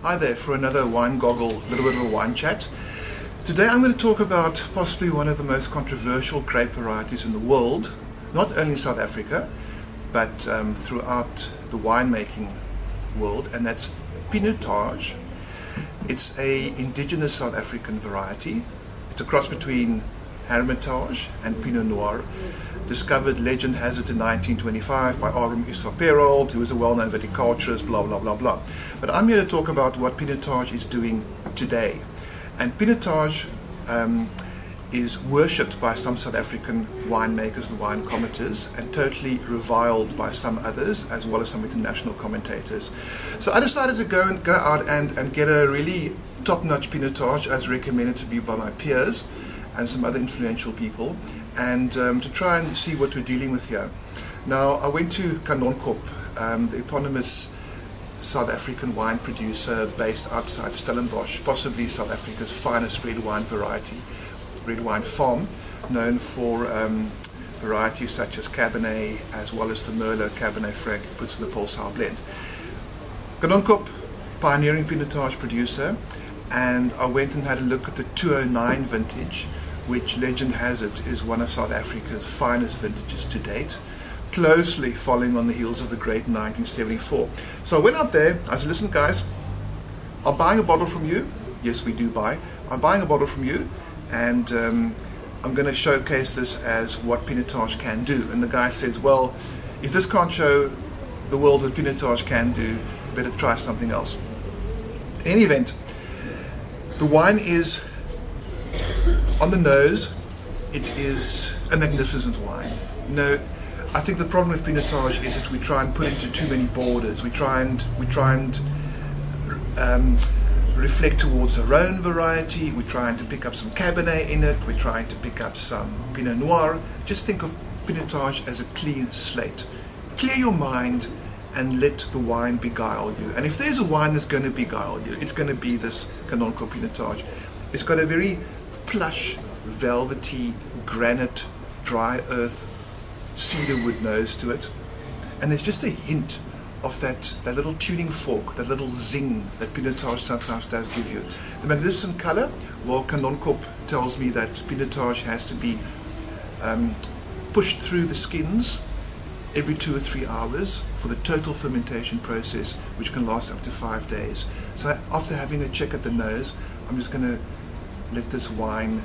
Hi there for another wine goggle, a little bit of a wine chat. Today I'm going to talk about possibly one of the most controversial grape varieties in the world, not only South Africa, but throughout the winemaking world, and that's Pinotage. It's an indigenous South African variety. It's a cross between Hermitage and Pinot Noir. Discovered, legend has it, in 1925 by Aram Issa-Perold, who was a well-known viticulturist, blah blah blah blah. But I'm here to talk about what Pinotage is doing today. And Pinotage is worshipped by some South African winemakers and wine commentators, and totally reviled by some others, as well as some international commentators. So I decided to go out and get a really top-notch Pinotage, as recommended to me by my peers and some other influential people, and to try and see what we're dealing with here. Now, I went to Kanonkop, the eponymous South African wine producer based outside Stellenbosch, possibly South Africa's finest red wine variety, red wine farm, known for varieties such as Cabernet, as well as the Merlot Cabernet Franc puts in the Pulsar blend. Kanonkop, pioneering Pinotage producer, and I went and had a look at the 209 vintage, which legend has it is one of South Africa's finest vintages to date, closely following on the heels of the great 1974. So I went out there, I said, listen guys, I'm buying a bottle from you. Yes, we do buy. I'm buying a bottle from you, and I'm going to showcase this as what Pinotage can do. And the guy says, well, if this can't show the world what Pinotage can do, better try something else. In any event, the wine is, on the nose, it is a magnificent wine. You know, I think the problem with Pinotage is that we try and put into too many borders. We try and reflect towards our own variety. We're trying to pick up some Cabernet in it. We're trying to pick up some Pinot Noir. Just think of Pinotage as a clean slate. Clear your mind and let the wine beguile you. And if there's a wine that's going to beguile you, it's going to be this Kanonkop Pinotage. It's got a very plush, velvety, granite, dry earth, cedarwood nose to it, and there's just a hint of that little tuning fork, that little zing that Pinotage sometimes does give you. The magnificent color, well, Kanonkop tells me that Pinotage has to be pushed through the skins every 2 or 3 hours for the total fermentation process, which can last up to 5 days. So after having a check at the nose, I'm just going to let this wine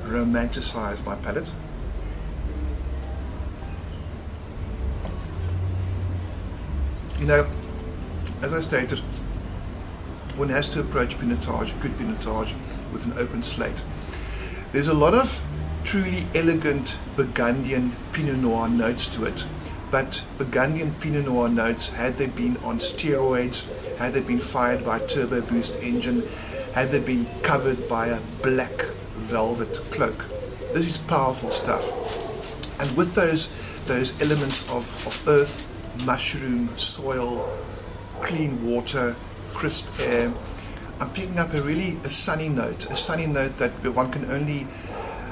romanticize my palate. You know, as I stated, one has to approach Pinotage, good Pinotage, with an open slate. There's a lot of truly elegant Burgundian Pinot Noir notes to it, but Burgundian Pinot Noir notes, had they been on steroids, had they been fired by a turbo boost engine, had they been covered by a black velvet cloak. This is powerful stuff. And with those elements of earth, mushroom, soil, clean water, crisp air, I'm picking up a sunny note that one can only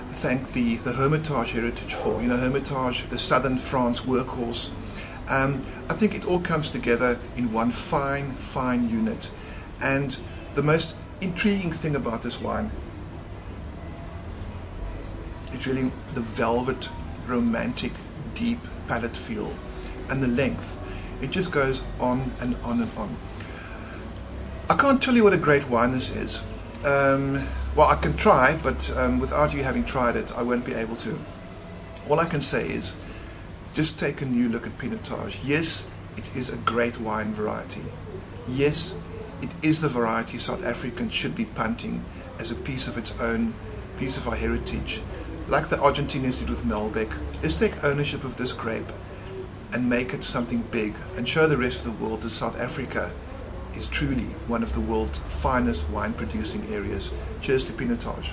thank the Hermitage heritage for. You know, Hermitage, the southern France workhorse. I think it all comes together in one fine unit. And the most intriguing thing about this wine is really the velvet, romantic, deep palate feel, and the length. It just goes on and on and on. I can't tell you what a great wine this is. Well, I can try, but without you having tried it, I won't be able to. All I can say is, just take a new look at Pinotage. Yes, it is a great wine variety. Yes, it is the variety South Africans should be punting as a piece of its own, piece of our heritage. Like the Argentinians did with Malbec, let's take ownership of this grape and make it something big, and show the rest of the world that South Africa is truly one of the world's finest wine producing areas. Cheers to Pinotage.